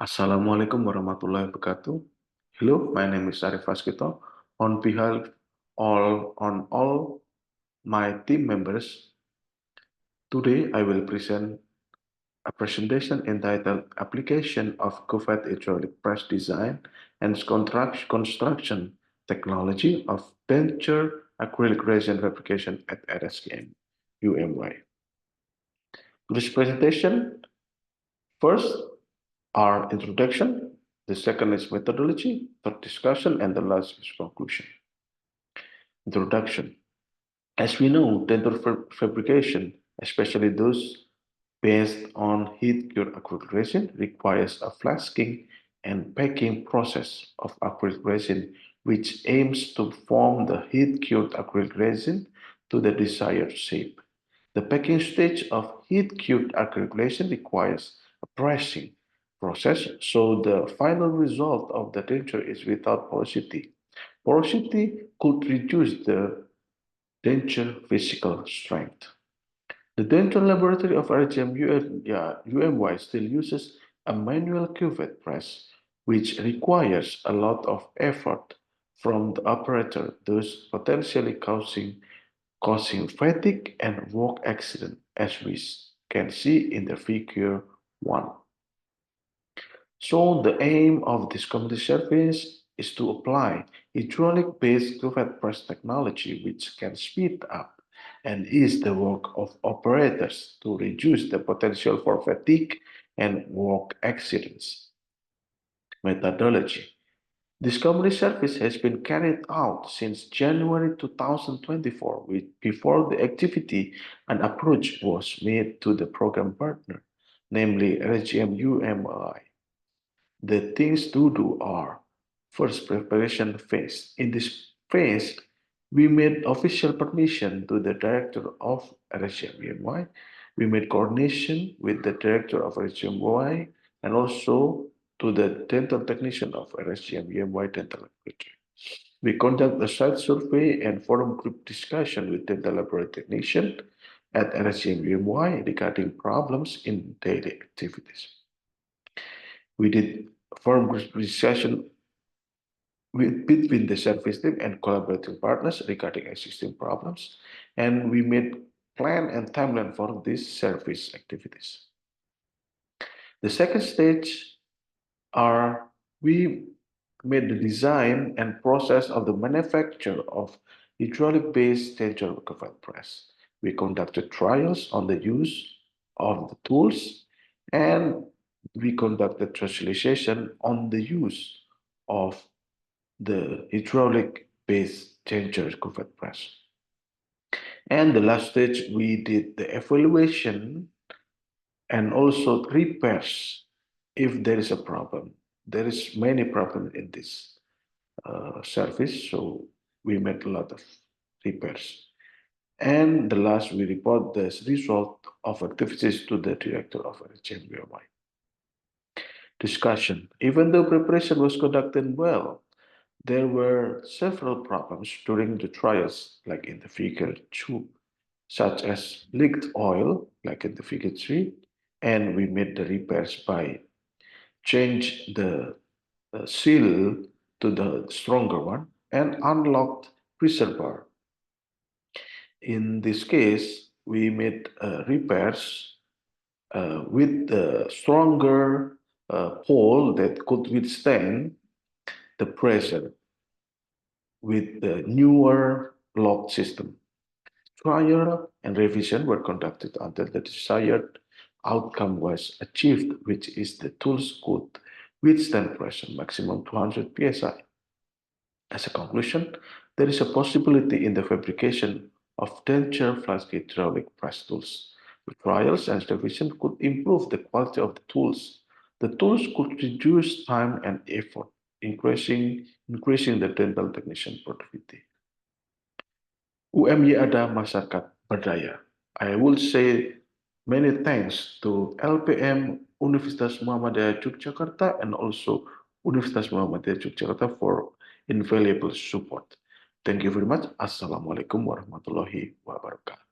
Assalamualaikum warahmatullahi wabarakatuh. Hello, my name is Arief Waskitho. On behalf on all my team members, today I will present a presentation entitled Application of Cuvette Hydraulic Press Design and Construction Technology of Denture Acrylic Resin Fabrication at RSGM, UMY. This presentation, first, our introduction, the second is methodology, third discussion, and the last is conclusion. Introduction. As we know, denture fabrication, especially those based on heat-cured acrylic resin, requires a flasking and packing process of acrylic resin, which aims to form the heat-cured acrylic resin to the desired shape. The packing stage of heat-cured acrylic resin requires a pressing process, so the final result of the denture is without porosity. Porosity could reduce the denture physical strength. The denture laboratory of RSGM UMY still uses a manual cuvette press, which requires a lot of effort from the operator, thus potentially causing fatigue and work accident, as we can see in the figure 1. So the aim of this community service is to apply hydraulic-based Cuvette press technology, which can speed up and ease the work of operators to reduce the potential for fatigue and work accidents. Methodology. This community service has been carried out since January 2024, before the activity and approach was made to the program partner, namely RSGM UMI. The things to do are, first, preparation phase. In this phase, we made official permission to the director of RSGM UMI. We made coordination with the director of RSGM UMI and also to the dental technician of RSGM UMI Dental Laboratory. We conduct a site survey and forum group discussion with dental laboratory technician at RSGM UMI regarding problems in daily activities. We did forum group discussion between the service team and collaborating partners regarding existing problems, and we made plan and timeline for these service activities. The second stage are we made the design and process of the manufacture of hydraulic-based denture Cuvette press. We conducted trials on the use of the tools, and we conducted translation on the use of the hydraulic-based denture Cuvette press. And the last stage, we did the evaluation and also repairs if there is a problem. There is many problems in this service, so we made a lot of repairs. And the last, we report the result of activities to the director of RSGM UMI. Discussion. Even though preparation was conducted well, there were several problems during the trials, like in the figure 2, such as leaked oil, like in the figure 3, and we made the repairs by change the seal to the stronger one and unlocked pressure bar. In this case, we made repairs with the stronger pole that could withstand the pressure with the newer lock system. Trial and revision were conducted until the desired outcome was achieved, which is the tools could withstand pressure maximum 200 psi. As a conclusion, there is a possibility in the fabrication of denture flask hydraulic press tools. The trials and revision could improve the quality of the tools. The tools could reduce time and effort, increasing the dental technician productivity. UMY ada masyarakat berdaya. I will say many thanks to LPM Universitas Muhammadiyah Yogyakarta and also Universitas Muhammadiyah Yogyakarta for invaluable support. Thank you very much. Assalamualaikum warahmatullahi wabarakatuh.